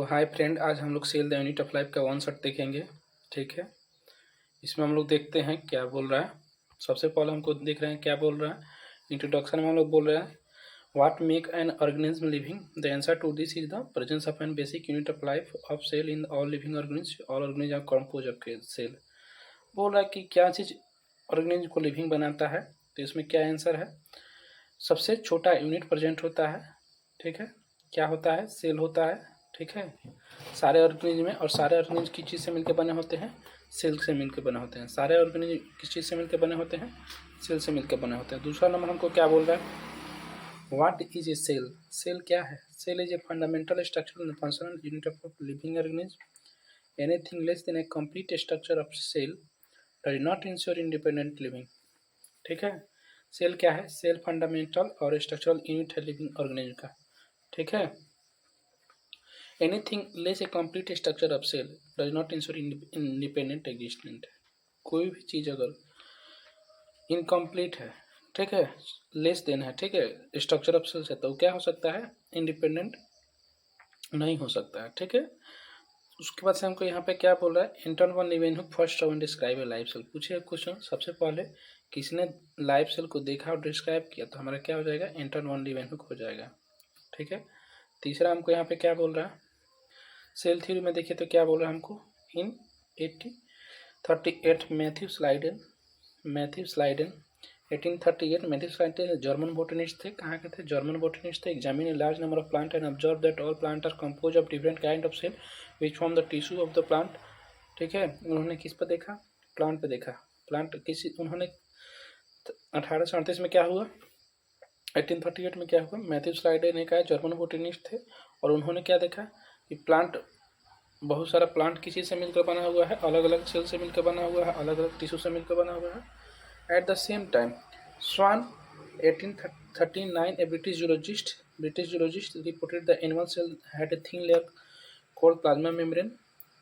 तो hi friend, आज हम लोग cell the unit of life का वन शॉट देखेंगे। ठीक है, इसमें हम लोग देखते हैं क्या बोल रहा है। सबसे पहले हमको देख रहे हैं क्या बोल रहा है। इंट्रोडक्शन में हम लोग बोल रहे हैं what make an organism living. The answer to this is the presence of an basic unit of life of cell in all living organism. All organism are compose of cell. बोल रहा है कि क्या चीज़ ऑर्गेनिज्म को living बनाता है, तो इसमें क्या आंसर है। सबसे छोटा यूनिट प्रेजेंट होता है। ठीक है, क्या होता है, सेल होता है। ठीक है, सारे ऑर्गेनिज्म में, और सारे ऑर्गेनिज्म किस चीज़ से मिलकर बने होते हैं, सेल से मिलकर बने होते हैं। सारे ऑर्गेनिज्म किस चीज़ से मिलकर बने होते हैं, सेल से मिलकर बने होते हैं। दूसरा नंबर हमको क्या बोल रहा है, what is a cell. Cell क्या है, cell is a fundamental structural and functional unit of living organism. Anything less than a complete structure of cell does not ensure independent living. ठीक है, सेल क्या है, सेल फंडामेंटल और structural unit है living organism का। ठीक है, anything less a complete structure of cell does not ensure independent existent. कोई भी चीज़ अगर इनकम्प्लीट है, ठीक है, लेस देन है, ठीक है, स्ट्रक्चर ऑफ सेल से, तो क्या हो सकता है, इंडिपेंडेंट नहीं हो सकता है। ठीक है, उसके बाद से हमको यहाँ पे क्या बोल रहा है, Anton van Leeuwenhoek first of describe a life cell. पूछे क्वेश्चन, सबसे पहले किसने लाइफ सेल को देखा और डिस्क्राइब किया, तो हमारा क्या हो जाएगा, एंटन वन लीवेनहुक हो जाएगा। ठीक है, तीसरा हमको यहाँ पे क्या बोल रहा है, सेल थ्योरी में देखिए तो क्या बोल रहा है हमको, in 1838 Matthew Schleiden 1838 Matthew Schleiden German botanist थे। कहाँ के थे, जर्मन बोटनिस्ट थे। Examine a large number of plant and observe that all plant are compose of different kind of cell which form the tissue of the plant. ठीक है, उन्होंने किस पर देखा, प्लांट पे देखा। प्लांट किसी उन्होंने 1838 में क्या हुआ, 1838 में क्या हुआ, मैथ्यू स्लाइडेन एक आए, जर्मन बोटनिस्ट थे, और उन्होंने क्या देखा कि प्लांट, बहुत सारा प्लांट किसी से मिलकर बना हुआ है, अलग अलग सेल से मिलकर बना हुआ है, अलग अलग टिश्यू से मिलकर बना हुआ है। At the same time Schwann 1839 a British zoologist reported the animal cell had a thin layer called plasma membrane.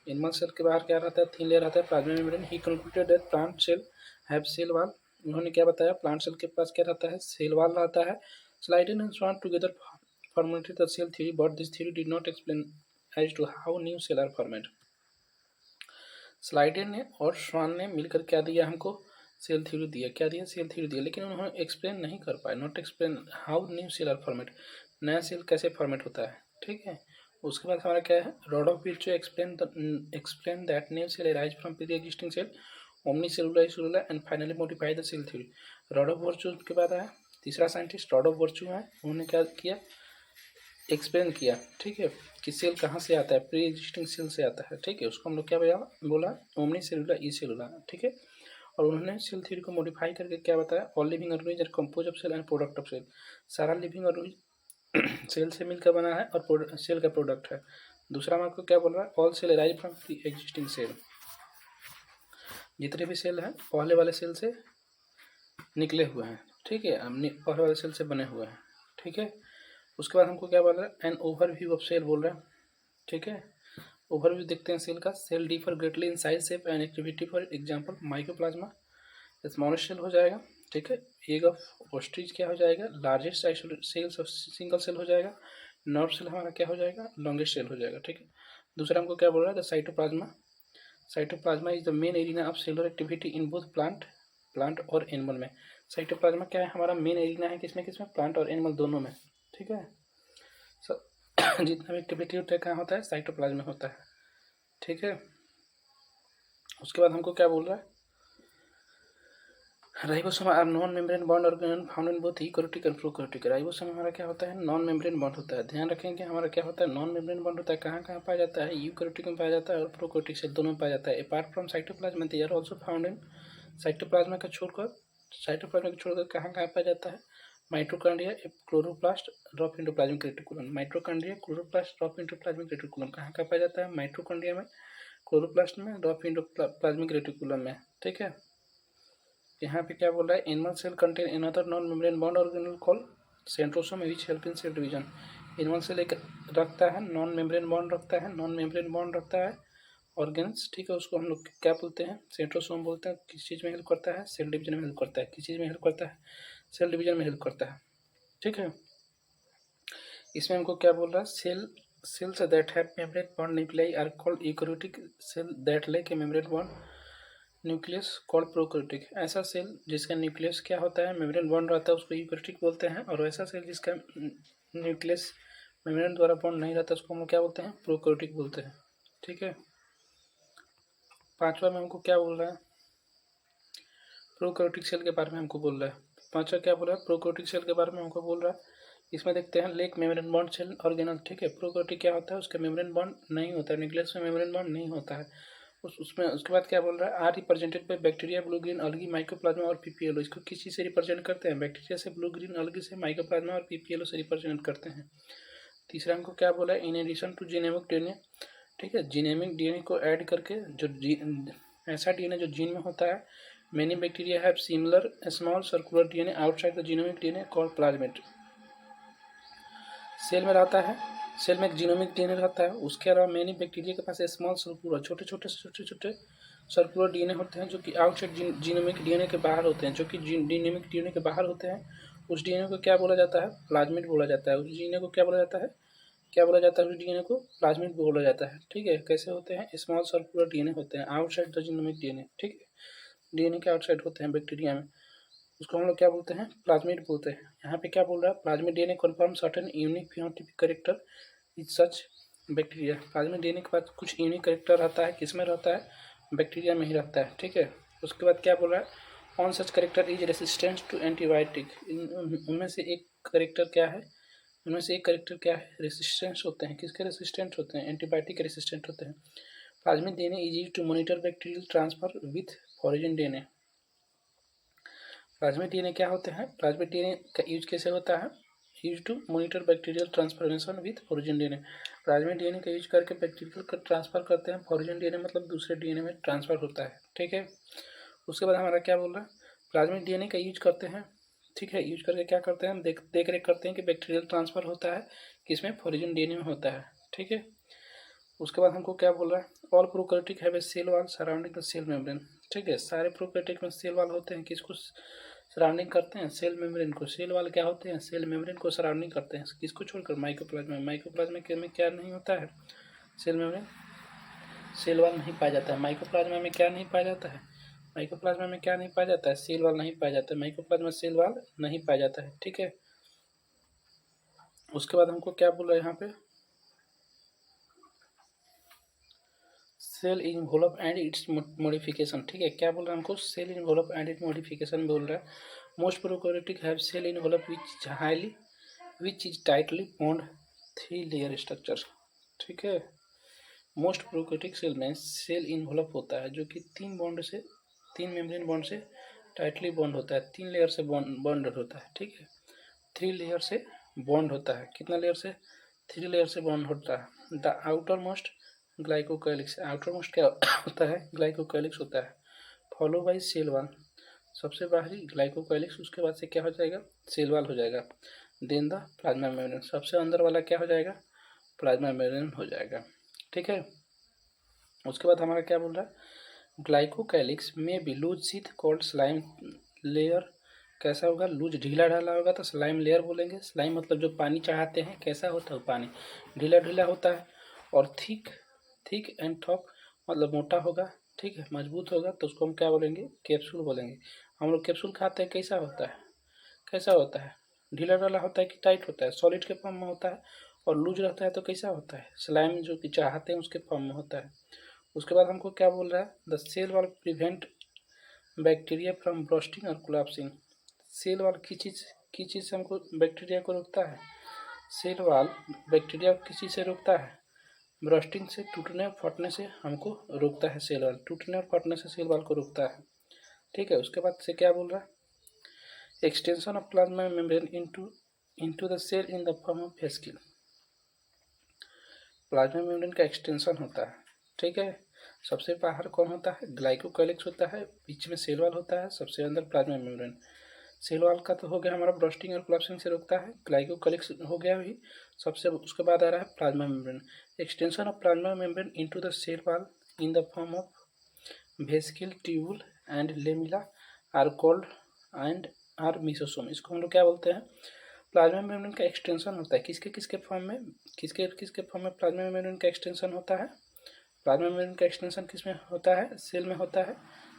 Animal cell के बाहर क्या रहता है, थिन लेयर रहता है, plasma membrane. He concluded that plant cell have cell wall. उन्होंने क्या बताया, प्लांट सेल के पास क्या रहता है, सेल वॉल रहता है। Schleiden and Schwann together formulated the cell theory, but this theory did not explain as to how new cell are formed. Schleiden ने और स्वान ने मिलकर क्या दिया हमको, सेल थ्योरी दिया। क्या दिया, सेल थ्योरी दिया, लेकिन उन्होंने एक्सप्लेन नहीं कर पाए, not explain how new cell are format, नया सेल कैसे फॉर्मेट होता है। ठीक है, उसके बाद हमारा क्या है, Rudolf Virchow explain that new cell arise from pre existing cell omni cellular and finally modify the cell theory. Rudolf Virchow के बाद आया तीसरा साइंटिस्ट, रॉड ऑफ वर्चू है, उन्होंने क्या किया, एक्सप्लेन किया। ठीक है, कि सेल कहाँ से आता है, प्री एग्जिस्टिंग सेल से आता है। ठीक है, उसको हम लोग क्या बोला, ओमनी सेलुलर ई सेलुलर। ठीक है, और उन्होंने सेल थ्योरी को मॉडिफाई करके क्या बताया, all living organism are compose of cell and product of cell. सारा लिविंग ऑर्गेनिज्म सेल से मिलकर बना है और सेल का प्रोडक्ट है। दूसरा हम आपको क्या बोल रहा है, all cell arise from pre existing cell. जितने भी सेल हैं पहले वाले सेल से निकले हुए हैं। ठीक है, पहले वाले सेल से बने हुए हैं। ठीक है, उसके बाद हमको क्या बोल रहा है, एन ओवरव्यू ऑफ सेल बोल रहा है। ठीक है, ओवरव्यू देखते हैं सेल का। Cell differ greatly in size, shape and activity. For example mycoplasma smallest cell हो जाएगा। ठीक है, एग ऑफ ऑस्ट्रिच क्या हो जाएगा, largest cells of single cell हो जाएगा। नर्व सेल हमारा क्या हो जाएगा, लॉन्गेस्ट सेल हो जाएगा। ठीक है, दूसरा हमको क्या बोल रहा है, the cytoplasm is the main arena of cellular activity in both plant और एनिमल में। साइटोप्लाज्मा क्या है, हमारा मेन एरिना है, किसमें प्लांट और एनिमल दोनों में। ठीक है, जितना भी एक्टिविटी होता है कहाँ होता है, साइटोप्लाज्म में होता है। ठीक है, उसके बाद हमको क्या बोल रहा है, ribosome are non membrane bound organelle found in both eukaryotic and prokaryotic. Ribosome हमारा क्या होता है, नॉन मेम्ब्रेन बॉन्ड होता है। ध्यान रखेंगे हमारा क्या होता है, नॉन मेम्ब्रेन बॉन्ड होता है। कहाँ कहाँ पाया जाता है, यूकैरियोटिक में पाया जाता है और प्रोकैरियोटिक सेल दोनों में पाया जाता है। Apart from cytoplasm they are also found in cytoplasm का छोड़कर कहाँ कहाँ पाया जाता है, mitochondria, chloroplast, rough endoplasmic reticulum. Mitochondria, chloroplast, rough endoplasmic reticulum कहाँ कहाँ पाया जाता है, माइटोकॉन्ड्रिया में, क्लोरोप्लास्ट में, रफ एंडोप्लाज्मिक रेटिकुलम में। ठीक है, यहाँ पे क्या बोल रहा है, animal cell contain another non membrane bound organelle called centrosome which help in cell division. Animal cell एक रखता है नॉन मेम्ब्रेन बॉन्ड रखता है ऑर्गेन्स। ठीक है, उसको हम लोग क्या बोलते हैं, सेंट्रोसोम बोलते हैं। किस चीज़ में हेल्प करता है, सेल डिवीजन में हेल्प करता है। किस चीज़ में हेल्प करता है, सेल डिवीजन में हेल्प करता है। ठीक है, इसमें हमको क्या बोल रहा है, cells that have membrane bond nuclei are called eukaryotic. Cell that lack a membrane bond nucleus called prokaryotic. ऐसा सेल जिसका न्यूक्लियस क्या होता है, मेम्ब्रेन बॉन्ड रहता है, उसको यूकैरियोटिक बोलते हैं। और वैसा सेल जिसका न्यूक्लियस मेम्ब्रेन द्वारा बॉन्ड नहीं रहता उसको हम लोग क्या बोलते हैं, प्रोकैरियोटिक बोलते हैं। ठीक है। पांचवा में हमको क्या बोल रहा है, प्रोकैरियोटिक सेल के बारे में हमको बोल रहा है। पांचवा क्या बोल रहा है, प्रोकैरियोटिक सेल के बारे में हमको बोल रहा है। इसमें देखते हैं lack membrane bound cell organelle. ठीक है। प्रोकैरियोटिक क्या होता है, उसका मेम्ब्रेन बॉन्ड नहीं होता है, न्यूक्लियस में मेम्ब्रेन बॉन्ड नहीं होता है। उसमें उसके बाद क्या बोल रहा है, are represented by bacteria, blue green algae, mycoplasma और पीपीएलओ। इसको किस चीज़ से रिप्रेजेंट करते हैं, बैक्टीरिया से, ब्लू ग्रीन अलगी से, माइकोप्लाज्मा और पीपीएलओ से रिप्रेजेंट करते हैं। तीसरा हमको क्या बोला है, in addition to genomic DNA. ठीक है। जीनोमिक डीएनए को ऐड करके जो ऐसा डीएनए जो जीन में होता है, many bacteria have similar small circular DNA outside the genomic DNA called plasmid. Cell में रहता है, सेल में एक जीनोमिक डीएनए रहता है। उसके अलावा मेनी बैक्टीरिया के पास स्मॉल सर्कुलर छोटे छोटे सर्कुलर डीएनए होते हैं जो कि आउटसाइड जीनोमिक डीएनए के बाहर होते हैं, जो कि जीनोमिक डीएनए के बाहर होते हैं। उस डीएनए को क्या बोला जाता है, प्लाज्मिड बोला जाता है। उस डीएनए को क्या बोला जाता है, क्या बोला जाता है, उस डीएनए को प्लाज्मिड बोला जाता है। ठीक है। कैसे होते हैं, स्मॉल सर्कुलर डीएनए होते हैं आउटसाइड द जीनोमिक डीएनए। ठीक है। डीएनए के आउटसाइड होते हैं बैक्टीरिया में, उसको हम लोग क्या बोलते हैं, प्लाज्मिड बोलते हैं। यहाँ पे क्या बोल रहा है, plasmid DNA confirm certain unique phenotypic character is such bacteria. Plasmid DNA के बाद कुछ यूनिक कैरेक्टर रहता है, किसमें रहता है, बैक्टीरिया में ही रहता है। ठीक है। उसके बाद क्या बोल रहा है, one such character is resistance to antibiotic. उनमें से एक कैरेक्टर क्या है, उनमें से एक कैरेक्टर क्या है, रेसिस्टेंस होते हैं। किसके रेसिस्टेंट होते हैं, एंटीबायोटिक रेसिस्टेंट होते हैं। Plasmid DNA is used to monitor bacterial transfer with foreign DNA. Plasmid DNA क्या होते हैं, प्लाज्मिड डीएनए का यूज कैसे होता है, use to monitor bacterial transformation with origin DNA. Plasmid DNA का यूज करके बैक्टीरियल का ट्रांसफर करते हैं, फॉरेन डीएनए मतलब दूसरे डीएनए में ट्रांसफर होता है। ठीक है। उसके बाद हमारा क्या बोल रहा है, प्लाज्मिड डीएनए का यूज करते हैं। ठीक है। यूज करके क्या करते हैं, हम देख रेख करते हैं कि बैक्टीरियल ट्रांसफर होता है किसमें, फॉरेन डीएनए में होता है। ठीक है। उसके बाद हमको क्या बोल रहा है, all prokaryotic have a cell wall surrounding the cell membrane. ठीक है। सारे प्रोकैरियोटिक में सेल वॉल होते हैं, किसको सराउंडिंग करते हैं, सेल मेम्ब्रेन को। सेल वॉल क्या होते हैं, सेल मेम्ब्रेन को सराउंडिंग करते हैं, किसको छोड़कर, माइकोप्लाज्मा। माइकोप्लाज्मा में क्या नहीं होता है, सेल मेम्ब्रेन, सेल वॉल नहीं पाया जाता है। माइकोप्लाज्मा में क्या नहीं पाया जाता है, माइकोप्लाज्मा में क्या नहीं पाया जाता है, सेल वॉल नहीं पाया जाता है। माइकोप्लाज्मा सेल वॉल नहीं पाया जाता है। ठीक है। उसके बाद हमको क्या बोल रहा है यहाँ पे, cell envelope and its modification. ठीक है। क्या बोल रहा है हमको, cell envelope and it modification बोल रहा है। Most prokaryotic have cell envelope which is tightly bond 3 layer structure. ठीक है। मोस्ट प्रोकैरियोटिक सेल में सेल इन्वोलप होता है जो कि 3 मेम्ब्रेन बॉन्ड से टाइटली बॉन्ड होता है, 3 लेयर से बॉन्ड होता है। ठीक है। 3 लेयर से बॉन्ड होता है, कितना लेयर से, 3 लेयर से बॉन्ड होता है। The outer most glycocalyx, outer most क्या होता है, ग्लाइकोकैलिक्स होता है। फॉलो बाई सेल वॉल, सबसे बाहरी ग्लाइकोकैलिक्स, उसके बाद से क्या हो जाएगा, सेल वॉल हो जाएगा। देन द प्लाज्मा मेम्ब्रेन, सबसे अंदर वाला क्या हो जाएगा, प्लाज्मा मेम्ब्रेन हो जाएगा। ठीक है। उसके बाद हमारा क्या बोल रहा है, glycocalyx may be loose sheath called slime layer. कैसा होगा, लूज ढीला ढाला होगा तो स्लाइम लेयर बोलेंगे। स्लाइम मतलब जो पानी चढ़ाते हैं, कैसा होता है पानी, ढीला ढीला होता है। और थिक एंड टॉप मतलब मोटा होगा। ठीक है। मजबूत होगा तो उसको हम क्या बोलेंगे, कैप्सूल बोलेंगे। हम लोग कैप्सूल खाते हैं, कैसा होता है, कैसा होता है, ढीला ढाला होता है कि टाइट होता है, सॉलिड के फॉर्म में होता है। और लूज रहता है तो कैसा होता है, स्लाइम जो कि चाहते हैं उसके फॉर्म में होता है। उसके बाद हमको क्या बोल रहा है, the cell wall prevent bacteria from bursting और कोलैप्सिंग। सेल वॉल किस चीज़ से हमको बैक्टीरिया को रोकता है, सेल वॉल बैक्टीरिया को किस चीज़ से रोकता है, ब्रस्टिंग से, टूटने और फटने से हमको रोकता है सेल वॉल, टूटने और फटने से सेल वॉल को रोकता है। ठीक है। उसके बाद से क्या बोल रहा है, extension of plasma membrane into the cell in the form of vesicle. Plasma membrane का एक्सटेंशन होता है। ठीक है। सबसे बाहर कौन होता है, ग्लाइकोकैलिक्स होता है, बीच में सेल वॉल होता है, सबसे अंदर प्लाज्मा मेम्ब्रेन। सेल वॉल का तो हो गया हमारा, ब्रस्टिंग और कोलैप्सिंग से रोकता है। ग्लाइकोकैलिक्स हो गया भी सबसे, उसके बाद आ रहा है plasma membrane. Extension of plasma membrane into the cell wall in the form of vesicle, tubule and lamella are called and are mesosome. इसको हम लोग क्या बोलते हैं, प्लाज्मा मेम्ब्रेन का एक्सटेंशन होता है किसके फॉर्म में, किसके फॉर्म में प्लाज्मा मेम्ब्रेन का एक्सटेंशन होता है। प्लाज्मा मेम्ब्रेन का एक्सटेंशन किस में होता है, सेल में होता है,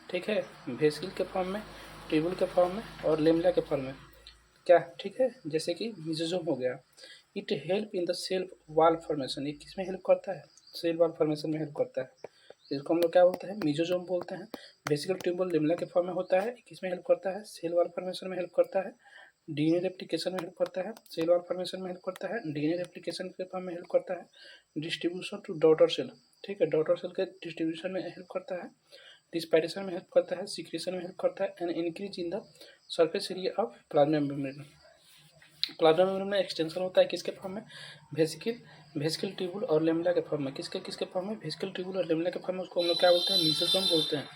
ठीक है, वेसिकल के फॉर्म में, ट्यूबुल के फॉर्म में और लेमेला के फॉर्म में, क्या, ठीक है, जैसे कि मेसोजोम हो गया। It help in the cell wall formation, ये किस में हेल्प करता है, सेल वॉल फॉर्मेशन में हेल्प करता है, इसको हम लोग क्या बोलते हैं, मेसोजोम बोलते हैं। वेसिकल ट्यूबुल लेमेला के फॉर्म में होता है, किस में हेल्प करता है, सेल वॉल फॉर्मेशन में हेल्प करता है, डीएनए रेप्लिकेशन में हेल्प करता है, सेल वॉल फॉर्मेशन में हेल्प करता है, डीएनए रेप्लिकेशन के फॉर्म में हेल्प करता है, डिस्ट्रीब्यूशन टू डॉटर सेल, ठीक है, डॉटर सेल के डिस्ट्रीब्यूशन में हेल्प करता है, रिस्पायरेशन में हेल्प करता है, सिक्रेशन में हेल्प करता है, and increase in the surface area of plasma membrane. Plasma membrane में एक्सटेंशन होता है किसके फॉर्म में, वेसिकल ट्यूबुल और लेमेला के फॉर्म में, किसके फॉर्म में, वेसिकल ट्यूबुल और लेमेला के फॉर्म में, उसको हम लोग क्या बोलते हैं, मेसोजोम बोलते हैं।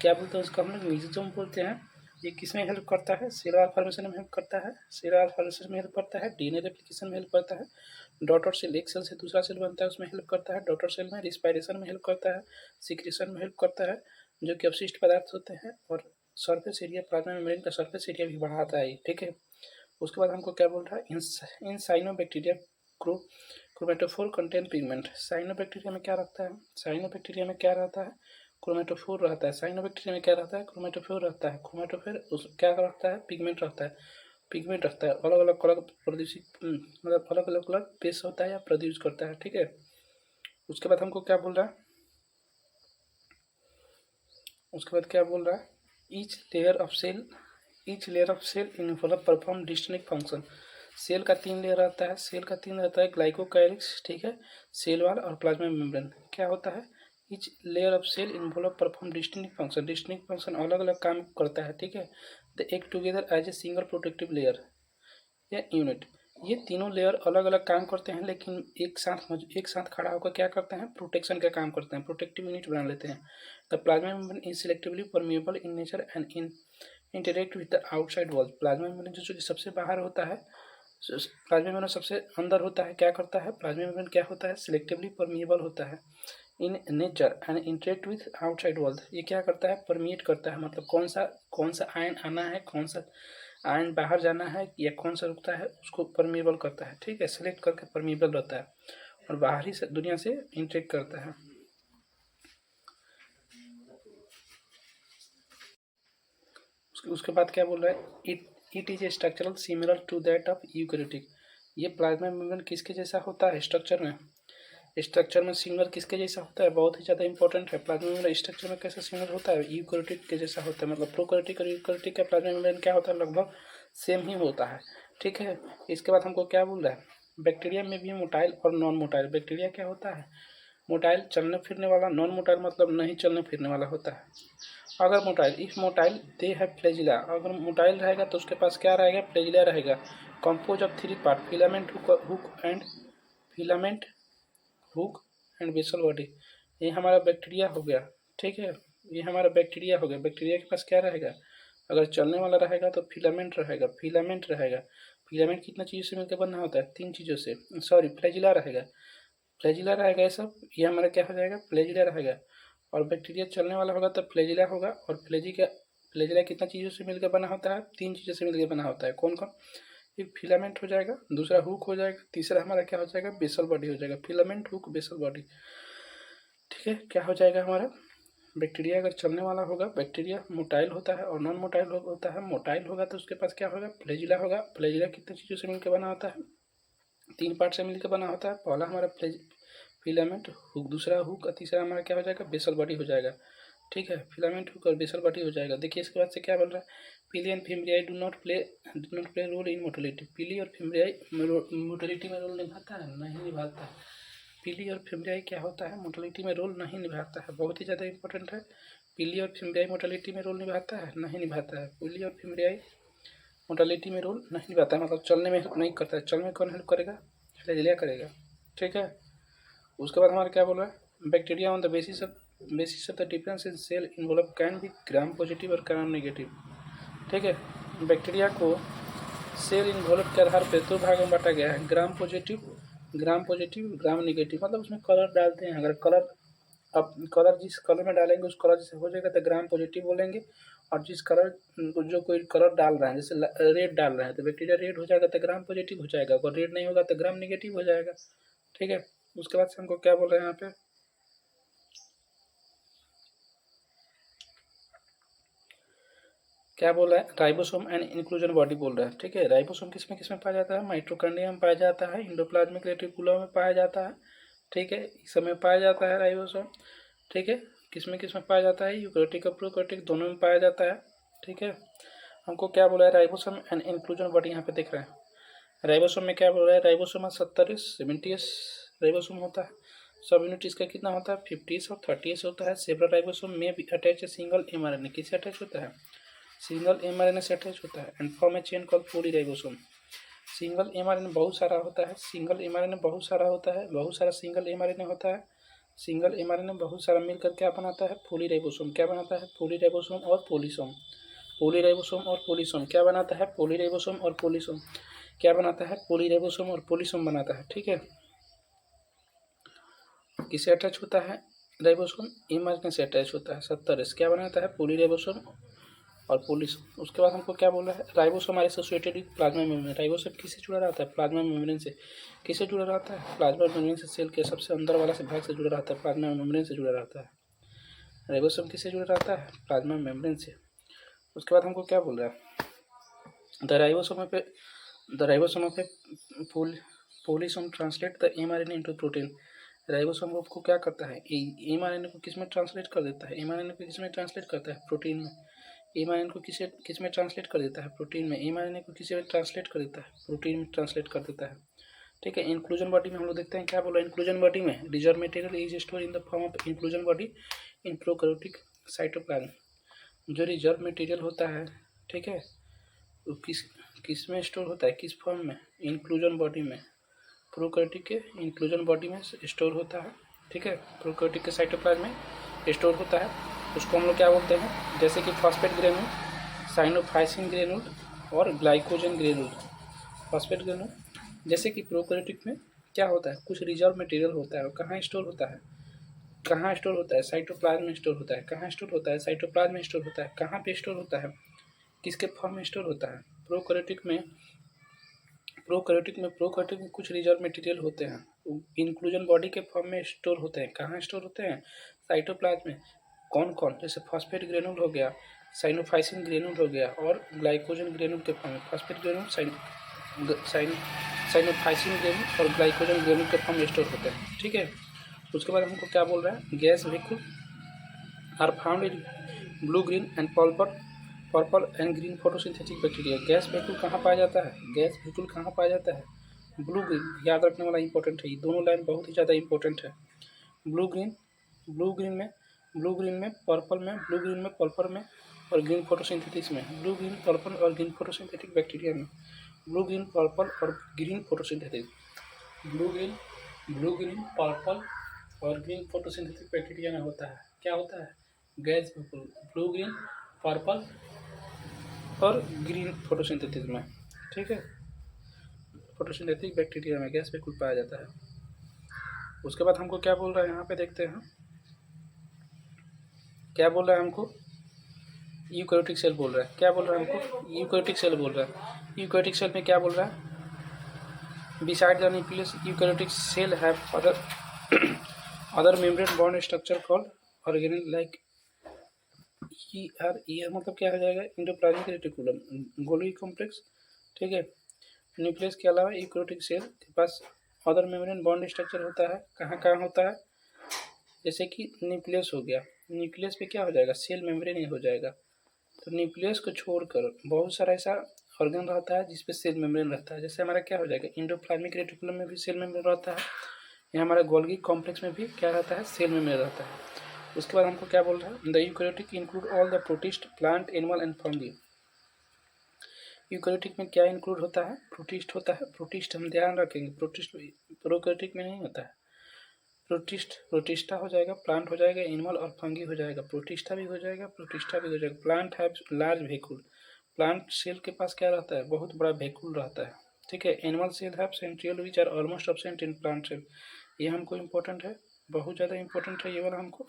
क्या बोलते हैं उसको हम लोग, मेसोजोम बोलते हैं। ये किस में हेल्प करता है, सेल वॉल फॉर्मेशन में हेल्प करता है, सेल वॉल फॉर्मेशन में हेल्प करता है, डीएनए रेप्लिकेशन में हेल्प करता है, डॉटर सेल एक सेल से दूसरा सेल बनता है उसमें हेल्प करता है, डॉटर सेल में रिस्पायरेशन में हेल्प करता है, सिक्रेशन में हेल्प करता है, जो कि अपशिष्ट पदार्थ होते हैं, और सरफेस एरिया, प्लाज्मा मेम्ब्रेन का सरफेस एरिया भी बढ़ाता है, ठीक है। उसके बाद हमको क्या बोल रहा है, in cyanobacteria chromatophore contain pigment. Cyanobacteria में क्या रखता है, साइनोबैक्टीरिया में क्या रहता है, क्रोमेटोफोर रहता है। साइनोबैक्टीरिया में क्या रहता है, क्रोमेटोफोर रहता है। क्रोमेटोफोर उस क्या रखता है, पिगमेंट रखता है, पिगमेंट रखता है, अलग अलग कलर प्रोड्यूस, मतलब अलग अलग कलर पेश होता है या प्रोड्यूस करता है, ठीक है। उसके बाद हमको क्या बोल रहा है, उसके बाद क्या बोल रहा है, each layer of cell involve perform distinct function. Cell का 3 लेयर रहता है, सेल का 3 रहता है, ग्लाइकोकाइलिक्स, ठीक है, सेल वॉल और प्लाज्मा मेम्ब्रेन। क्या होता है, each layer of cell involve perform distinct function अलग अलग काम करता है, ठीक है। The act together as a single protective layer या यूनिट। ये तीनों लेयर अलग अलग काम करते हैं, लेकिन एक साथ खड़ा होकर क्या करते हैं, प्रोटेक्शन का काम करते हैं, प्रोटेक्टिव यूनिट बना लेते हैं। The plasma membrane is selectively permeable in nature and in interact with the outside wall. Plasma membrane जो सबसे बाहर होता है, प्लाज्मा मेम्ब्रेन सबसे अंदर होता है, क्या करता है, प्लाज्मा मेम्ब्रेन क्या होता है, सिलेक्टिवली परमिएबल होता है in nature and interact with outside wall. ये क्या करता है, परमिएट करता है, मतलब कौन सा आयन आना है, कौन सा आयन बाहर जाना है, या कौन सा रुकता है, उसको परमिएबल करता है, ठीक है, सेलेक्ट करके परमिएबल रहता है और बाहरी से दुनिया से इंटरेक्ट करता है। उसके बाद क्या बोल रहा है, it is a structural similar to that of eukaryotic. ये प्लाज्मा मेम्ब्रेन किसके जैसा होता है, स्ट्रक्चर में सिमिलर किसके जैसा होता है, बहुत ही ज़्यादा इंपॉर्टेंट है। प्लाज्मा मेम्ब्रेन स्ट्रक्चर में कैसे सिमिलर होता है, यूकैरियोटिक के जैसा होता है, मतलब प्रोकैरियोटिक और यूकैरियोटिक का प्लाज्मा मेम्ब्रेन क्या होता है, लगभग सेम ही होता है, ठीक है। इसके बाद हमको क्या बोल रहा है, बैक्टीरिया में भी मोटाइल और नॉन मोटाइल। बैक्टीरिया क्या होता है, मोटाइल चलने फिरने वाला, नॉन मोटाइल मतलब नहीं चलने फिरने वाला होता है। अगर मोटाइल, इफ मोटाइल दे है फ्लैजिला, अगर मोटाइल रहेगा तो उसके पास क्या रहेगा, फ्लैजिला रहेगा। Compose of 3 part, filament hook and basal body. ये हमारा बैक्टीरिया हो गया, ठीक है, ये हमारा बैक्टीरिया हो गया। बैक्टीरिया के पास क्या रहेगा, अगर चलने वाला रहेगा तो फिलामेंट रहेगा, फिलामेंट कितना चीज़ों से मिलकर बना होता है, 3 चीज़ों से, सॉरी फ्लैजिला रहेगा ये सब, ये हमारा क्या हो जाएगा, फ्लैजिला रहेगा। और बैक्टीरिया चलने वाला होगा तो फ्लैजिला होगा, और फ्लैजिला कितना चीज़ों से मिलकर बना होता है, 3 चीज़ों से मिलकर बना होता है, कौन कौन, एक फिलामेंट हो जाएगा, दूसरा हुक हो जाएगा, तीसरा हमारा क्या हो जाएगा, बेसल बॉडी हो जाएगा। फिलामेंट, हुक, बेसल बॉडी, ठीक है। क्या हो जाएगा हमारा, बैक्टीरिया अगर चलने वाला होगा, बैक्टीरिया मोटाइल होता है और नॉन मोटाइल होता है। मोटाइल होगा तो उसके पास क्या होगा, फ्लैजिला होगा। फ्लैजिला कितने चीज़ों से मिलकर बना होता है, 3 पार्ट से मिलकर बना होता है। पहला हमारा फिलामेंट, हुक, दूसरा हुक, और तीसरा हमारा क्या हो जाएगा, बेसल बॉडी हो जाएगा, ठीक है। फिलामेंट, हुक और बेसल बॉडी हो जाएगा। देखिए इसके बाद से क्या बोल रहा है, pili and fimbriae do not play role in motility. Pili और फिम्ब्रियाई मोटिलिटी में रोल निभाता है, नहीं निभाता है। पीली और फिम्ब्रियाई क्या होता है, मोटिलिटी में रोल नहीं निभाता है, बहुत ही ज़्यादा इंपॉर्टेंट है। पीली और फिम्ब्रियाई मोटिलिटी में रोल निभाता है, नहीं निभाता है। पीली और फिम्ब्रियाई मोटिलिटी में रोल नहीं निभाता है, मतलब चलने में हेल्प नहीं करता है। चलने में कौन हेल्प करेगा, फ्लैजिला करेगा, ठीक है। उसके बाद हमारा क्या बोल रहा है, bacteria on the basis of the difference in cell involve can be gram positive और ग्राम नेगेटिव, ठीक है। बैक्टीरिया को सेल इन्वॉल्व के आधार पर 2 भाग में बांटा गया है, ग्राम पॉजिटिव, ग्राम नेगेटिव, मतलब उसमें कलर डालते हैं। अगर कलर जिस कलर में डालेंगे उस कलर जैसे हो जाएगा तो ग्राम पॉजिटिव बोलेंगे, और जिस कलर जो कोई कलर डाल रहा है, जैसे रेड डाल रहा है तो बैक्टीरिया रेड हो जाएगा तो ग्राम पॉजिटिव हो जाएगा, अगर रेड नहीं होगा तो ग्राम नेगेटिव हो जाएगा। ठीक है, उसके बाद से हमको क्या बोल रहे हैं यहाँ पे, क्या बोल रहा है, राइबोसोम एंड इंक्लूजन बॉडी बोल रहा है। ठीक है, राइबोसोम किसमें किसमें पाया जाता है, माइटोकॉन्ड्रिया में पाया जाता है, इंडोप्लाज्मिक रेटिकुलम में पाया जाता है। ठीक है, इस सब में पाया जाता है राइबोसोम। ठीक है, किसमें किसमें पाया जाता है, यूकैरियोटिक और प्रोकैरियोटिक दोनों में पाया जाता है। ठीक है, हमको क्या बोला है, राइबोसोम एंड इंक्लूजन बॉडी यहाँ पे देख रहे हैं। राइबोसोम में क्या बोल रहा है, राइबोसोम 70 70 राइबोसोम होता है। सब यूनिट इसका कितना होता है, 50 और 30 होता है। सेवरल राइबोसोम में भी अटैच है सिंगल एमआरएनए, किससे अटैच होता है, सिंगल एमआरएनए से अटैच होता है and form A chain called polyribosome. Single mRNA बहुत सारा होता है, सिंगल एमआरएनए बहुत सारा होता है, बहुत सारा सिंगल एमआरएनए होता है। सिंगल एमआरएनए बहुत सारा मिलकर क्या बनाता है, पॉलीराइबोसोम। क्या बनाता है, पॉलीराइबोसोम और पॉलीसोम। पॉलीराइबोसोम और पॉलीसोम क्या बनाता है, पॉलीराइबोसोम और पॉलीसोम क्या बनाता है, पॉलीराइबोसोम और पॉलीसोम बनाता है। ठीक है, किससे अटैच होता है, राइबोसोम एमआरएनए से अटैच होता है। 70 क्या बनाता है, पॉलीराइबोसोम और पॉलीसोम। उसके बाद हमको क्या बोल रहा है, ribosome are associated with plasma membrane. Ribosome किससे जुड़ा रहता है, प्लाज्मा मेम्ब्रेन से। किससे जुड़ा रहता है, प्लाज्मा मेम्ब्रेन से, सेल के सबसे अंदर वाला से भाग से जुड़ा रहता है, प्लाज्मा मेम्ब्रेन से जुड़ा रहता है। राइबोसोम किससे जुड़ा रहता है, प्लाज्मा मेम्ब्रेन से। उसके बाद हमको क्या बोल रहा है, द राइबोसोम पे polysome translate the mRNA into protein. Ribosome को क्या करता है, एमआरएनए को किस में ट्रांसलेट कर देता है, एमआरएनए को किस में ट्रांसलेट करता है, प्रोटीन में। एमआरएनए को किस में ट्रांसलेट कर देता है, प्रोटीन में। एमआरएनए को किस में ट्रांसलेट कर देता है, प्रोटीन में ट्रांसलेट कर देता है। ठीक है, इंक्लूजन बॉडी में हम लोग देखते हैं क्या बोला, इंक्लूजन बॉडी में reserve material is store in the form of inclusion body in prokaryotic cytoplasm. जो रिजर्व मटेरियल होता है, ठीक है, वो किस में स्टोर होता है, किस फॉर्म में, इंक्लूजन बॉडी में। प्रोकैरियोटिक के इंक्लूजन बॉडी में स्टोर होता है। ठीक है, प्रोकैरियोटिक के साइटोप्लाज्म में स्टोर होता है। उसको हम लोग क्या बोलते हैं, जैसे कि फॉस्फेट ग्रेनुल, साइनोफाइसिन ग्रेनुल और ग्लाइकोजन ग्रेनुल। फॉस्फेट ग्रेनुल, जैसे कि प्रोकैरियोटिक में क्या होता है, कुछ रिजर्व मटेरियल होता है और कहाँ स्टोर होता है, कहाँ स्टोर होता है, साइटोप्लाज्म में स्टोर होता है। कहाँ स्टोर होता है, साइटोप्लाज्म में स्टोर होता है। कहाँ पे स्टोर होता है, किसके फॉर्म में स्टोर होता है, प्रोकैरियोटिक में कुछ रिजर्व मटेरियल होते हैं, इंक्लूजन बॉडी के फॉर्म में स्टोर होते हैं। कहाँ स्टोर होते हैं, साइटोप्लाज्म में। कौन कौन, जैसे फॉस्फेट ग्रेनुल हो गया, साइनोफाइसिन ग्रेनुल हो गया और ग्लाइकोजन ग्रेनुल के फॉर्म में। फॉस्फेट ग्रेनुल, साइनोफाइसिन ग्रेनुल और ग्लाइकोजन ग्रेनुल के फॉर्म में स्टोर होते हैं। ठीक है, उसके बाद हमको क्या बोल रहा है, gas vehicle are found in blue green and purple and green photosynthetic bacteria. Gas vehicle कहाँ पाया जाता है, गैस वेहिकल कहाँ पाया जाता है, ब्लू ग्रीन। याद रखने वाला इंपॉर्टेंट है, ये दोनों लाइन बहुत ही ज़्यादा इंपॉर्टेंट है। ब्लू ग्रीन, ब्लू ग्रीन में, पर्पल में, ब्लू ग्रीन में, पर्पल में और ग्रीन फोटोसिंथेटिक्स में। ब्लू ग्रीन पर्पल और ग्रीन फोटोसिंथेटिक बैक्टीरिया में, ब्लू ग्रीन पर्पल और green photosynthetic, blue green purple और ग्रीन फोटोसिंथेटिक बैक्टीरिया में होता है। क्या होता है, gas vehicle, blue green purple और ग्रीन फोटोसिंथेसिस में। ठीक है, फोटोसिंथेटिक बैक्टीरिया में गैस वेहिकल पाया जाता है। उसके बाद हमको क्या बोल रहा है, यहाँ पे देखते हैं क्या बोल रहा है हमको, यूकैरियोटिक सेल बोल रहा है। क्या बोल रहा है हमको, यूकैरियोटिक सेल बोल रहा है। यूकैरियोटिक सेल में क्या बोल रहा है, beside the nucleus eukaryotic cell have other membrane bond structure called organelle like मतलब क्या हो जाएगा, इंडोप्लाज्मिक रेटिकुलम, गोल्गी कॉम्प्लेक्स। ठीक है, न्यूक्लियस के अलावा यूकैरियोटिक सेल के पास अदर मेम्ब्रेन बॉन्ड स्ट्रक्चर होता है। कहाँ कहाँ होता है, जैसे कि न्यूक्लियस हो गया, न्यूक्लियस पे क्या हो जाएगा, सेल मेम्ब्रेन ही हो जाएगा। तो न्यूक्लियस को छोड़कर बहुत सारा ऐसा ऑर्गन रहता है जिसपे सेल मेम्ब्रेन रहता है। जैसे हमारा क्या हो जाएगा, इंडोप्लाज्मिक रेटिकुलम में भी सेल मेम्ब्रेन रहता है, यहाँ हमारा गोल्गी कॉम्प्लेक्स में भी क्या रहता है, सेल मेम्ब्रेन रहता है। उसके बाद हमको क्या बोल रहा है, the eukaryotic include all the protist, plant, animal and fungi. Eukaryotic में क्या इंक्लूड होता है, प्रोटिस्ट होता है। प्रोटिस्ट हम ध्यान रखेंगे, प्रोटिस्ट प्रोकैरियोटिक में नहीं होता है। प्रोटिस्टा हो जाएगा, प्लांट हो जाएगा, एनिमल और फंगी हो जाएगा। प्रोटिस्टा भी हो जाएगा, प्रोटिस्टा भी हो जाएगा। Plant have large vehicle, plant cell के पास क्या रहता है, बहुत बड़ा वेहिकल रहता है। ठीक है, animal cell have centriole which are almost absent in plant cell. ये हमको इम्पोर्टेंट है, बहुत ज़्यादा इंपॉर्टेंट है ये वाला हमको।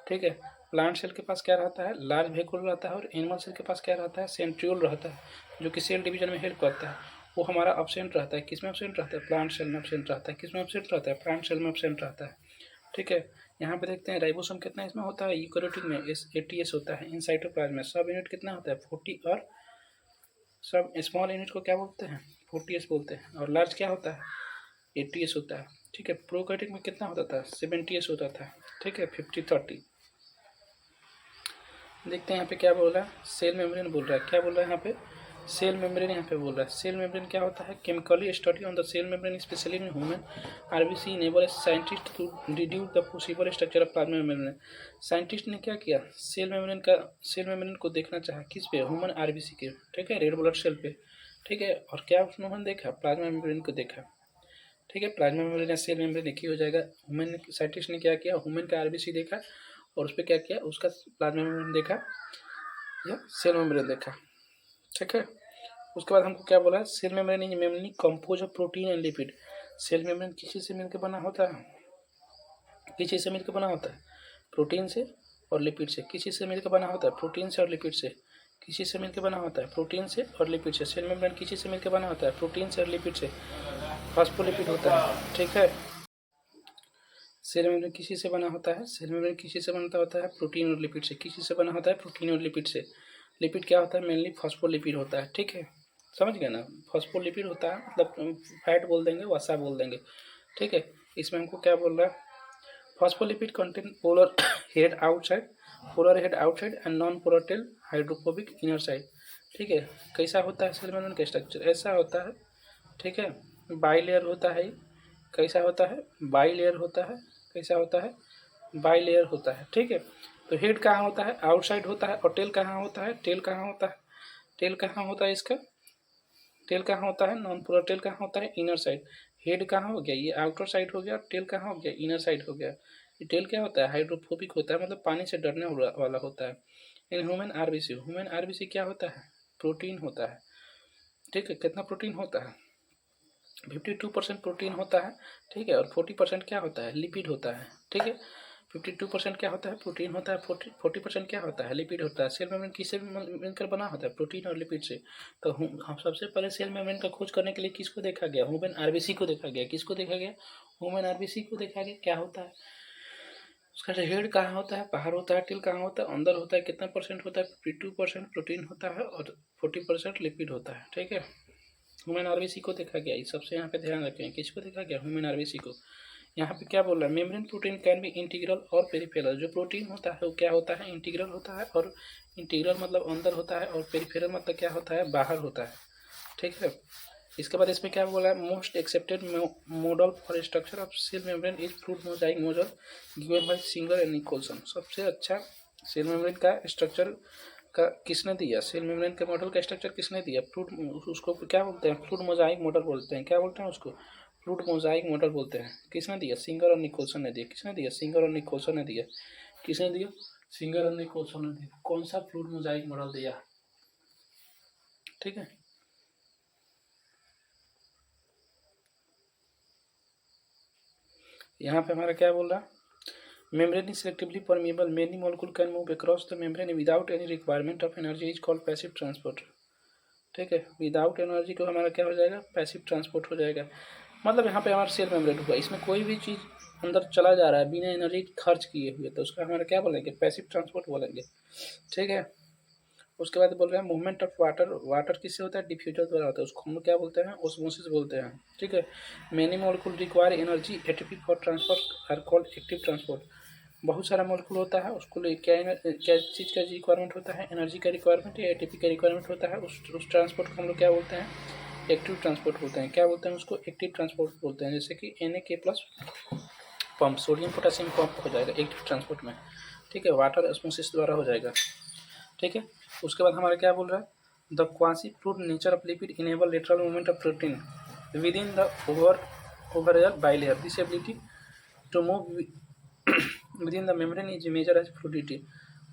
ठीक है, प्लांट सेल के पास क्या रहता है, लार्ज वेहिकल रहता है, और एनिमल सेल के पास क्या रहता है, सेंट्रियोल रहता है, जो कि सेल डिवीजन में हेल्प करता है। वो हमारा एब्सेंट रहता है, किस में एब्सेंट रहता है, प्लांट सेल में एब्सेंट रहता है। किस में एब्सेंट रहता है, प्लांट सेल में एब्सेंट रहता है। ठीक है, यहाँ पे देखते हैं राइबोसोम कितना इसमें होता है, यूकेरियोटिक में 80S होता है, इन साइटोप्लाज्म में सब यूनिट कितना होता है, 40, और सब स्मॉल यूनिट को क्या बोलते हैं, 40S बोलते हैं, और लार्ज क्या होता है, 80S होता है। ठीक है, प्रोकैरियोटिक में कितना होता था, 70S होता था। ठीक है, 50-30। देखते हैं यहाँ पे क्या बोल रहा है, सेल मेम्ब्रेन बोल रहा है, क्या बोल रहा है यहाँ पे, सेल मेम्ब्रेन यहाँ पे बोल रहा है। सेल मेम्ब्रेन क्या होता है, chemically study on the cell membrane specially in human RBC enable scientist to deduce the possible structure of plasma membrane. Scientist ने क्या किया, सेल मेम्ब्रेन को देखना चाहा, किस पे, ह्यूमन आरबीसी के। ठीक है, रेड ब्लड सेल पे। ठीक है, और क्या उन्होंने देखा, प्लाज्मा मेम्ब्रेन को देखा। ठीक है, प्लाज्मा मेम्ब्रेन या सेल मेम्ब्रेन एक ही हो जाएगा। ह्यूमन साइंटिस्ट ने क्या किया, ह्यूमन का आरबीसी देखा, और उस पर क्या किया, उसका प्लाज्मा मेम्ब्रेन देखा या सेल मेम्ब्रेन देखा। ठीक है, उसके बाद हमको क्या बोला है, cell membrane is mainly compose of protein and lipid. Cell membrane किस चीज़ से मिलकर बना होता है, किस चीज़ से मिलकर बना होता है, प्रोटीन से और लिपिड से। किस चीज़ से मिलकर बना होता है, प्रोटीन से और लिपिड से। किस चीज़ से मिलकर बना होता है, प्रोटीन से और लिपिड से। सेल मेम्ब्रेन किस चीज़ से मिलकर बना होता है, प्रोटीन से और लिपिड से, फॉस्फोलिपिड होता है। ठीक है, सेल मेम्ब्रेन किसी से बना होता है, सेल मेम्ब्रेन किसी से बनता होता है, प्रोटीन और लिपिड से। किसी से बना होता है, प्रोटीन और लिपिड से। लिपिड क्या होता है, मेनली फॉस्फोलिपिड होता है। ठीक है, समझ गए ना, फॉस्फोलिपिड होता है मतलब फैट बोल देंगे, वसा बोल देंगे। ठीक है, इसमें हमको क्या बोल रहा है, phospholipid contain polar head outside and non polar tail hydrophobic inner side. ठीक है, कैसा होता है सेल मेम्ब्रेन का स्ट्रक्चर, ऐसा होता है। ठीक है, बाइलेयर होता है। कैसा होता है, बाइलेयर होता है। कैसा होता है, बाइलेयर होता है। ठीक है, तो हेड कहाँ होता है, आउटसाइड होता है, और टेल कहाँ होता है, टेल कहाँ होता है, टेल कहाँ होता है इसका, टेल कहाँ होता है, नॉन पोलर टेल कहाँ होता है, इनर साइड। हेड कहाँ हो गया, ये आउटर साइड हो गया, और टेल कहाँ हो गया, इनर साइड हो गया। ये टेल क्या होता है, हाइड्रोफोबिक होता है, मतलब पानी से डरने वाला होता है। इन ह्यूमन आरबीसी क्या होता है, प्रोटीन होता है। ठीक है, कितना प्रोटीन होता है, 52% प्रोटीन होता है। ठीक है, और 40% क्या होता है, लिपिड होता है। ठीक है, 52% क्या होता है, प्रोटीन होता है, 40% क्या होता है, लिपिड होता है। सेल मेम्ब्रेन किससे मिलकर बना होता है, प्रोटीन और लिपिड से। तो हम सबसे पहले सेल मेम्ब्रेन का खोज करने के लिए किसको देखा गया, ह्यूमन आरबीसी को देखा गया। किसको देखा गया, ह्यूमन आरबीसी को देखा गया। क्या होता है उसका, हेड कहाँ होता है, बाहर होता है, टेल कहाँ होता है, अंदर होता है, कितना परसेंट होता है, 52% प्रोटीन होता है, और 40% लिपिड होता है। ठीक है, ह्यूमन आरबीसी को देखा गया। इस सबसे यहाँ पे ध्यान रखें, किसको देखा गया, ह्यूमन आरबीसी को। यहाँ पे क्या बोल रहा है, membrane protein can be integral और पेरिफेरल। जो प्रोटीन होता है वो क्या होता है, इंटीग्रल होता है, और इंटीग्रल मतलब अंदर होता है, और पेरिफेरल मतलब क्या होता है, बाहर होता है। ठीक है, इसके बाद इसमें क्या बोला है, most accepted model for structure of cell membrane is fluid mosaic model given by Singer and Nicolson. सबसे अच्छा सेल मेम्ब्रेन का स्ट्रक्चर का किसने दिया, सेल मेम्ब्रेन के मॉडल का स्ट्रक्चर किसने दिया, उसको क्या बोलते हैं, फ्लूइड मोजाइक मॉडल बोलते हैं। क्या बोलते हैं उसको, फ्लूइड मोजाइक मॉडल बोलते हैं। किसने दिया, सिंगर और निकोलसन ने दिया। किसने दिया, सिंगर और निकोलसन ने दिया। किसने दिया, सिंगर और निकोलसन ने दिया। कौन सा, फ्लूइड मोजाइक मॉडल दिया। ठीक है, यहाँ पे हमारा क्या बोल रहा है, membrane is selectively permeable, many molecule can move across the membrane without any requirement of energy is called passive transport। ठीक है, विदाउट एनर्जी को हमारा क्या हो जाएगा, पैसिव ट्रांसपोर्ट हो जाएगा। मतलब यहाँ पे हमारा सेल मेम्ब्रेन हुआ, इसमें कोई भी चीज़ अंदर चला जा रहा है बिना एनर्जी खर्च किए हुए, तो उसका हमारा क्या बोलेंगे, पैसिव ट्रांसपोर्ट बोलेंगे। ठीक है, उसके बाद बोल रहे हैं मूवमेंट ऑफ वाटर किससे होता है, डिफ्यूजन द्वारा होता है, उसको हम क्या बोलते हैं, ओस्मोसिस बोलते हैं। ठीक है, many molecule require energy ATP for transport are called active transport. बहुत सारा मॉलिक्यूल होता है, उसको लिए क्या चीज़ का रिक्वायरमेंट होता है, एनर्जी का रिक्वायरमेंट या एटीपी का रिक्वायरमेंट होता है। उस ट्रांसपोर्ट को हम लोग क्या बोलते हैं, एक्टिव ट्रांसपोर्ट बोलते हैं। क्या बोलते हैं उसको, एक्टिव ट्रांसपोर्ट बोलते हैं। जैसे कि Na+ pump, sodium potassium pump हो जाएगा एक्टिव ट्रांसपोर्ट में। ठीक है, वाटर ऑस्मोसिस द्वारा हो जाएगा। ठीक है, उसके बाद हमारा क्या बोल रहा है, the quasi fluid nature of lipid enable lateral movement of protein within the overall bilayer. This ability to move within the membrane is measure as fluidity.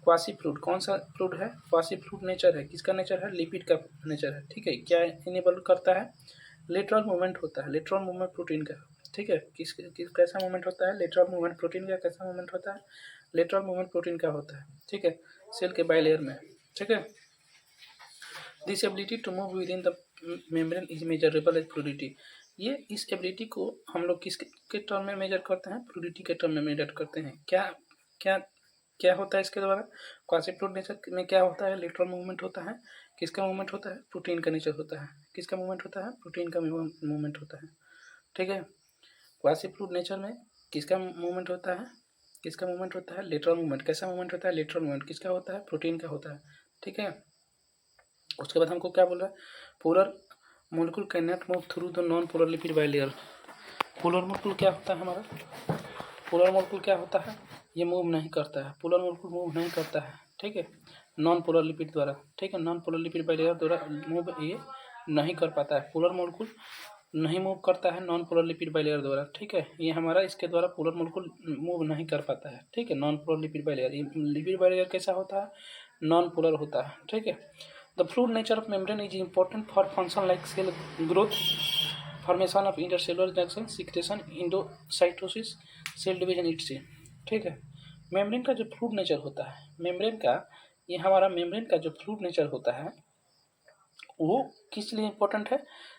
Quasi fluid कौन सा फ्लूइड है, quasi fluid nature है, किसका nature है, lipid का nature है। ठीक है, क्या इनेबल करता है, लेटरल मूवमेंट होता है, लेटरल मूवमेंट प्रोटीन का। ठीक है। कैसा मूवमेंट होता है, लेटरल मूवमेंट प्रोटीन का कैसा मूवमेंट होता है, लेटरल मूवमेंट प्रोटीन का होता है, ठीक है, सेल के बाइलेयर में, ठीक है। This ability to move within the membrane is measurable as fluidity. ये इस एबिलिटी को हम लोग किसके टर्म में मेजर करते हैं, फ्लूइडिटी के टर्म में मेजर करते हैं। क्या क्या क्या होता है इसके द्वारा, क्वासी फ्लूइड नेचर में क्या होता है, लेटरल मूवमेंट होता है, किसका मूवमेंट होता है, प्रोटीन का नेचर होता है, किसका मूवमेंट होता है, प्रोटीन का मूवमेंट होता है, ठीक है। क्वासी फ्लूइड नेचर में किसका मूवमेंट होता है, किसका मूवमेंट होता है, लेटरल मूवमेंट। कैसा मूवमेंट होता है, लेटरल मूवमेंट किसका होता है, प्रोटीन का होता है, ठीक है। उसके बाद हमको क्या बोल रहा है, polar molecule can not move through the non polar lipid bilayer. Polar molecule क्या होता है हमारा, पोलर मोलिक्यूल क्या होता है, ये मूव नहीं करता है, पोलर मोलिक्यूल मूव नहीं करता है, ठीक है, नॉन पोलर लिपिड द्वारा, ठीक है, नॉन पोलर लिपिड बाइलेयर द्वारा मूव ये नहीं कर पाता है, पोलर मोलिक्यूल नहीं मूव करता है नॉन पोलर लिपिड बाइलेयर द्वारा, ठीक है। ये हमारा इसके द्वारा पोलर मोलिक्यूल मूव नहीं कर पाता है, ठीक है, नॉन पोलर लिपिड बाइलेयर। ये लिपिड बाइलेयर कैसा होता है, नॉन पोलर होता है, ठीक है। The fluid nature of membrane is important for function like cell growth, formation of intercellular junction, secretion, endocytosis, cell division its, ठीक है। मेम्ब्रेन का जो फ्लूइड नेचर होता है, मेम्ब्रेन का, ये हमारा मेम्ब्रेन का जो फ्लूइड नेचर होता है वो किस लिए इंपॉर्टेंट है,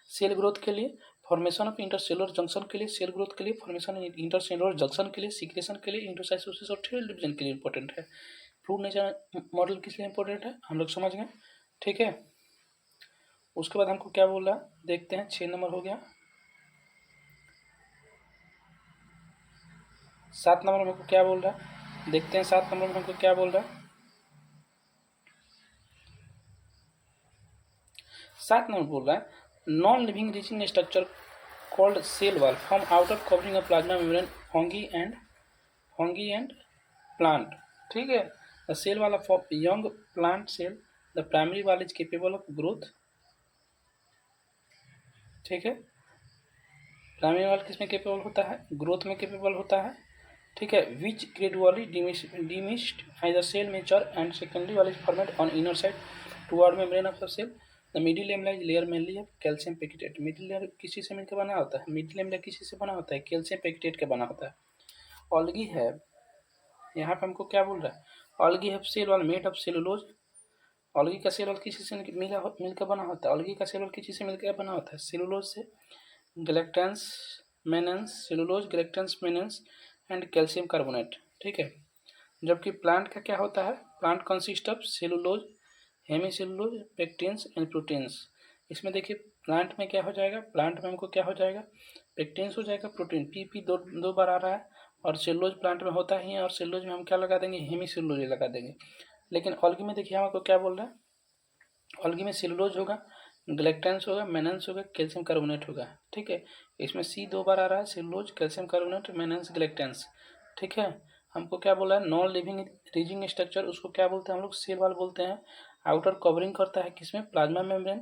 सेल ग्रोथ के लिए, फॉर्मेशन ऑफ इंटरसेलुलर जंक्शन के लिए, सेल ग्रोथ के लिए, फॉर्मेशन इंटरसेलुलर जंक्शन के लिए, सीक्रेशन के लिए, इंडोसाइटोसिस और सेल डिवीजन के लिए इंपॉर्टेंट है। फ्लूइड नेचर मॉडल किस लिए इंपॉर्टेंट है, हम लोग समझ गए, ठीक है। उसके बाद हमको क्या बोल रहा है, देखते हैं, 6 नंबर हो गया। 7 नंबर में हमको क्या बोल रहा है, देखते हैं 7 नंबर में हमको क्या बोल रहा है। 7 नंबर बोल रहा है, non living reaching structure called cell wall from outer covering of plasma membrane fungi and plant, ठीक है। the cell wall of young plant cell, the primary wall is capable of growth, ठीक है। Primary वाल किसमें capable होता है, growth में capable होता है, ठीक है। Which gradually dismissed as the cell mature and secondary wall is formed on inner side toward membrane of the cell. The middle lamella is layer mainly of calcium pectate. Middle layer किसी से मिलकर बना होता है, middle lamella किसी से बना होता है, कैल्शियम पेक्टेट का बना होता है। ऑल्गी है, यहाँ पे हमको क्या बोल रहा है, ऑल्गी है cell wall made of cellulose. ऑल्गी का सेल वाल किसी से मिलकर बना होता है, ऑल्गी का सेल वाल किसी से मिलकर बना होता है, सेलुलोज से, galactans mannans, cellulose, galactans mannans and calcium carbonate, ठीक है। जबकि प्लांट का क्या होता है, plant consist of cellulose, hemicellulose, pectins and proteins. इसमें देखिए प्लांट में क्या हो जाएगा, प्लांट में हमको क्या हो जाएगा, पेक्टिन्स हो जाएगा, प्रोटीन, पी दो बार आ रहा है, और सेलुलोज प्लांट में होता ही है, और सेलुलोज में हम क्या लगा देंगे, हेमीसेलुलोज लगा देंगे। लेकिन ऑल्गी में देखिए हमको क्या बोल रहा है, ऑल्गी में सेलुलोज होगा, ग्लैक्टेंस होगा, मेनेंस होगा, कैल्शियम कार्बोनेट होगा, ठीक है। इसमें सी 2 बार आ रहा है, सेलुलोज, कैल्शियम कार्बोनेट, मेनेंस, ग्लैक्टेंस, ठीक है। हमको क्या बोला है, नॉन लिविंग रीजिंग स्ट्रक्चर, उसको क्या बोलते हैं हम लोग, सेल वाल बोलते हैं। आउटर कवरिंग करता है किसमें, प्लाज्मा मेम्ब्रेन,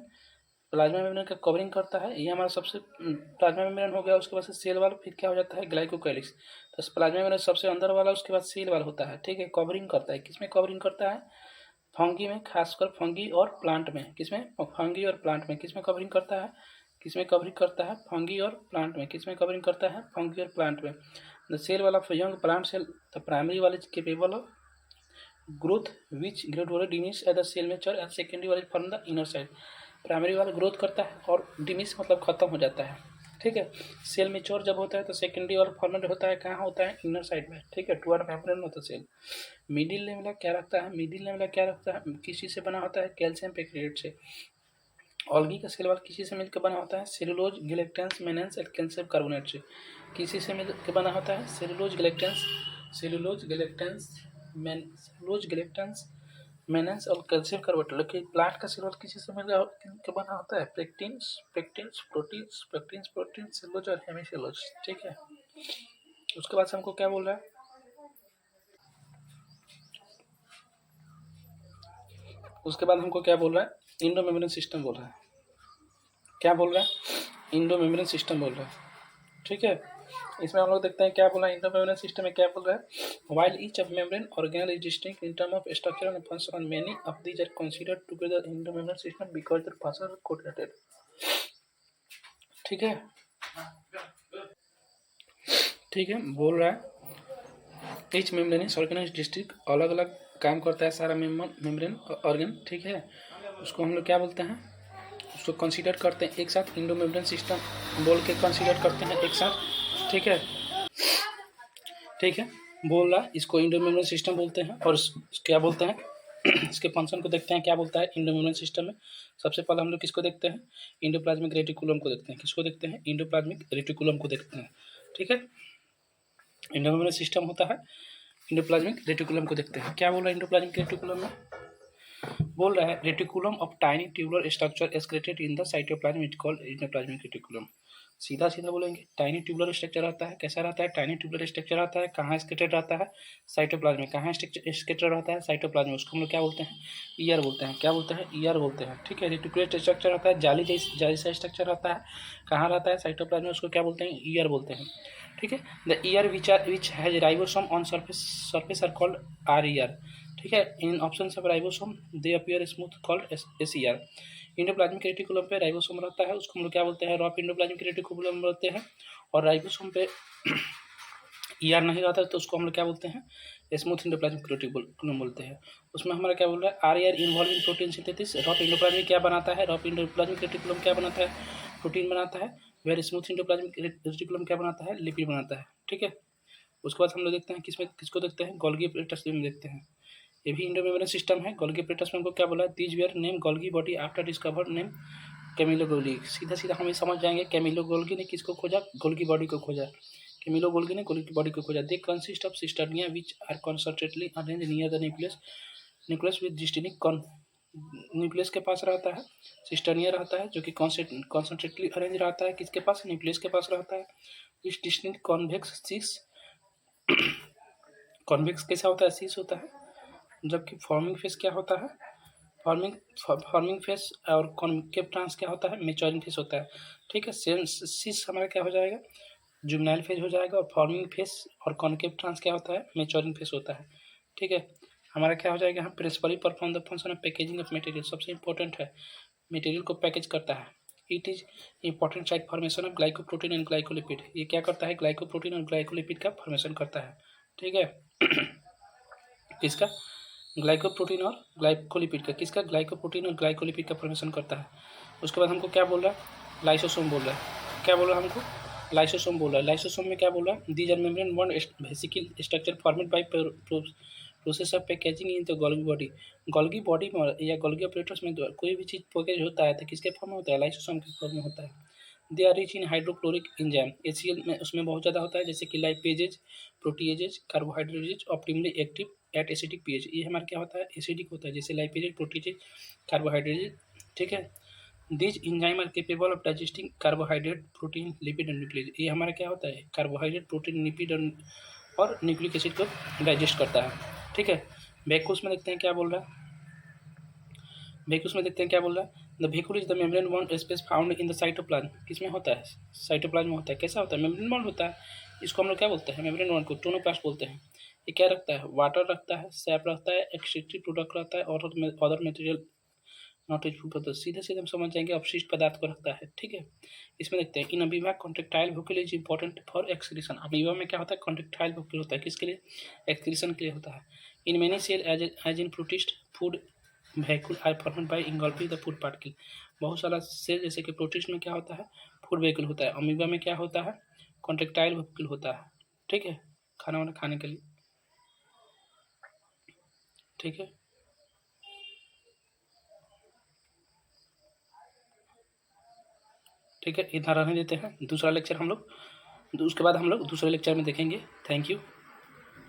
प्लाज्मा मेम्ब्रेन का कवरिंग करता है, ये हमारा सबसे प्लाज्मा मेम्ब्रेन हो गया। उसके बाद से सेल वाल, फिर क्या हो जाता है, ग्लाइकोकैलिक्स। तो प्लाज्मा मेम्ब्रेन सबसे अंदर वाला, उसके बाद सेल वाल होता है, ठीक है। कवरिंग करता है किसमें, कवरिंग करता है फंगी में, खासकर फंगी और प्लांट में, किसमें, फंगी और प्लांट में, किसमें कवरिंग करता है, किसमें कवरिंग करता है, फंगी और प्लांट में, किसमें कवरिंग करता है, फंगी और प्लांट में। The cell wall of young plant cell, the primary wall is capable of growth which gradually diminish at the cell mature and secondary wall is from the inner side. Primary वाला growth करता है और डिमिश मतलब खत्म हो जाता है, ठीक है। सेल मेच्योर जब होता है तो सेकेंडरी वाला फॉर्मेट होता है, कहाँ होता है, इनर साइड में, ठीक है, टुवर्ड मेम्ब्रेन होता है सेल। मिडिल लेमला क्या रखता है, मिडिल लेमला क्या रखता है, किसी से बना होता है, कैल्शियम पेक्टेट से। ऑल्गी का सेल वाल किसी से मिलकर बना होता है, सेलुलोज, गैलेक्टेंस, मेनेंस और कैल्शियम कार्बोनेट से। किसी से मिलकर बना होता है, cellulose, galactans, cellulose, galactans, cellulose, galactans, mannans और कैल्शियम कार्बोनेट। लेकिन प्लांट का सेल वाल किसी से मिलकर बना होता है, pectins, pectins, proteins, pectins, protein, cellulose और हेमीसेलुलोज, ठीक है। उसके बाद से हमको क्या बोल रहा है, उसके बाद हमको क्या बोल रहा है, इंडो मेम्ब्रेन सिस्टम बोल रहा है। क्या बोल रहा है, इंडो मेम्ब्रेन सिस्टम बोल रहा है, ठीक है। इसमें हम लोग देखते हैं क्या बोला, इंडो मेम्ब्रेन सिस्टम में क्या बोल रहा है, while each of membrane organelle is distinct in term of structure and function, many of these are considered together endo membrane system because their function are correlated, ठीक है। ठीक है, बोल रहा है ईच मेम्ब्रेनस ऑर्गेनाइज डिस्ट्रिक्ट अलग अलग काम करता है सारा मेम्ब्रेन ऑर्गन, ठीक है। उसको हम लोग क्या बोलते हैं, उसको कंसीडर करते हैं एक साथ इंडो मेम्ब्रेन सिस्टम बोल के कंसीडर करते हैं एक साथ, ठीक है। ठीक है, बोल रहा है इसको इंडो मेम्ब्रेन सिस्टम बोलते हैं। और क्या बोलते हैं इसके फंक्शन को देखते हैं क्या बोलता है इंडो मेम्ब्रेन सिस्टम में। सबसे पहले हम लोग किसको देखते हैं, इंडोप्लाज्मिक रेटिकुलम को देखते हैं। किसको देखते हैं, इंडोप्लाज्मिक रेटिकुलम को देखते हैं, ठीक है। इंडो मेम्ब्रेन सिस्टम होता है, इंडोप्लाज्मिक रेटिकुलम को देखते हैं। क्या बोल रहा है इंडोप्लाज्मिक रेटिकुलम में, बोल रहा है reticulum of tiny tubular structure excreted in the cytoplasm is called endoplasmic reticulum. सीधा सीधा बोलेंगे टाइनी ट्यूबुलर स्ट्रक्चर रहता है। कैसा रहता है, टाइनी ट्यूबुलर स्ट्रक्चर रहता है। कहाँ स्केटेड रहता है, साइटोप्लाज्म में। कहाँ स्केटेड रहता है, साइटोप्लाज्म में। उसको हम लोग क्या बोलते हैं, ईयर बोलते हैं। क्या बोलते हैं, ईयर बोलते हैं, ठीक है। रेटिकुलर स्ट्रक्चर रहता है, जाली जैसा स्ट्रक्चर रहता है। कहाँ रहता है, साइटोप्लाज्म में। उसको क्या बोलते हैं, ईयर बोलते हैं, ठीक है। The ER which has ribosome on surface are called R ER, ठीक है। In option of ribosome they appear smooth called S ER. Endoplasmic reticulum पे राइबोसोम रहता है, उसको हम लोग क्या बोलते हैं, रॉफ इंडोप्लाज्मिक रेटिकुलम बोलते हैं। और राइबोसोम पे ईआर नहीं रहता है तो उसको हम लोग क्या बोलते हैं, स्मूथ इंडोप्लाज्मिक रेटिकुलम बोलते हैं। उसमें हमारा क्या बोल रहा है, R ER involve in protein synthesis. Rough endoplasmic क्या बनाता है, रॉफ इंडोप्लाज्मिक रेटिकुलम क्या बनाता है, प्रोटीन बनाता है। वेरी स्मूथ इंडोप्लाज्मिक रेटिकुलम क्या बनाता है, लिपिड बनाता है, ठीक है। उसके बाद हम लोग देखते हैं किसको देखते हैं, गोल्गी एपैरेटस में देखते हैं। ये भी इंडो मेम्ब्रेन सिस्टम है। गोल्गी एपैरेटस में हमको क्या बोला है, these were name Golgi body after discovered name Camillo Golgi. सीधा सीधा हम ये समझ जाएंगे, कैमिलो गोल्गी ने किसको खोजा, गोल्गी बॉडी को खोजा। कैमिलो गोल्गी ने गोल्गी बॉडी को खोजा। They consist of cisternae which are concentrically arrange near the nucleus. Nucleus with distinct nucleus के पास रहता है, सिस्टर्निया रहता है जो कि कॉन्सेंट्रेटली अरेंज रहता है। किसके पास, न्यूक्लियस के पास रहता है। इस डिस्टिंक्ट कॉन्वेक्स सिस, कॉन्वेक्स कैसा होता है, सिस होता है। जबकि फॉर्मिंग फेस क्या होता है, फॉर्मिंग फेस और कॉन्केव ट्रांस क्या होता है, मैच्योरिंग फेस होता है, ठीक है। सिस हमारा क्या हो जाएगा, जुवेनाइल फेज हो जाएगा। और फॉर्मिंग फेस और कॉन्केव ट्रांस क्या होता है, मैच्योरिंग फेस होता है, ठीक है। हमारा क्या हो जाएगा यहाँ, principally perform the function of packaging of material. सबसे इंपॉर्टेंट है, मटेरियल को पैकेज करता है। It is important site formation of glycoprotein and glycolipid. ये क्या करता है, ग्लाइकोप्रोटीन और ग्लाइकोलिपिड का फॉर्मेशन करता है, ठीक है। किसका, ग्लाइकोप्रोटीन और ग्लाइकोलिपिड का। किसका, ग्लाइकोप्रोटीन और ग्लाइकोलिपिड का फॉर्मेशन करता है। उसके बाद हमको क्या बोल रहा है, लाइसोसोम बोल रहा है। क्या बोल रहा है हमको, लाइसोसोम बोल रहा है। लाइसोसोम में क्या बोल रहा है, these are membrane bond vesicle structure formed by process of packaging in the Golgi body. Golgi body में या गोल्गी ऑपरेटर्स में कोई भी चीज़ पैकेज होता है तो किसके फॉर्म में होता है, लाइसोसोम के फॉर्म में होता है। They are rich in hydrochloric enzyme. HCl में उसमें बहुत ज़्यादा होता है, जैसे कि lipases, proteases, carbohydrases, optimally active at acidic pH. ये हमारा क्या होता है, एसिडिक होता है, जैसे लाइपेजेज, प्रोटीजेज, कार्बोहाइड्रेजेज, ठीक है। This enzyme are capable of digesting carbohydrate, protein, lipid and nucleus. ये हमारा क्या होता है, कार्बोहाइड्रेट, प्रोटीन, लिपिड और न्यूक्लिक एसिड को डाइजेस्ट करता है, ठीक है। वेहिकल्स में देखते हैं क्या बोल रहा है, वेहिकल्स में देखते हैं क्या बोल रहा है, the vehicle is the membrane bond space found in the cytoplasm. किसमें होता है, साइटोप्लाज्म में होता है। कैसा होता है, मेम्ब्रेन बॉन्ड होता है। इसको हम लोग क्या बोलते हैं, मेम्ब्रेन बॉन्ड को टोनोप्लास्ट बोलते हैं। ये क्या रखता है, वाटर रखता है, सैप रखता है, एक्सट्रैक्टिव प्रोडक्ट रहता है और अदर मटेरियल नॉट यूजफुल पदार्थ। सीधे सीधे हम समझ जाएंगे अपशिष्ट पदार्थ को रखता है, ठीक है। इसमें देखते हैं, in amoeba contractile vocal is important for excretion. Amoeba में क्या होता है, कॉन्ट्रेक्टाइल वोकल होता है, किसके लिए, एक्सक्रीशन के लिए होता है। In many cell as in protist food vehicle are formed by engulfing the food particle. बहुत सारा सेल, जैसे कि प्रोटिस्ट में क्या होता है, फूड वेहिकल होता है। अमीबा में क्या होता है, कॉन्ट्रेक्टाइल वेहिकल होता है, ठीक है, खाना वाना खाने के लिए, ठीक है। ठीक है, इतना रहने देते हैं। दूसरा लेक्चर हम लोग उसके बाद हम लोग दूसरे लेक्चर में देखेंगे। Thank you.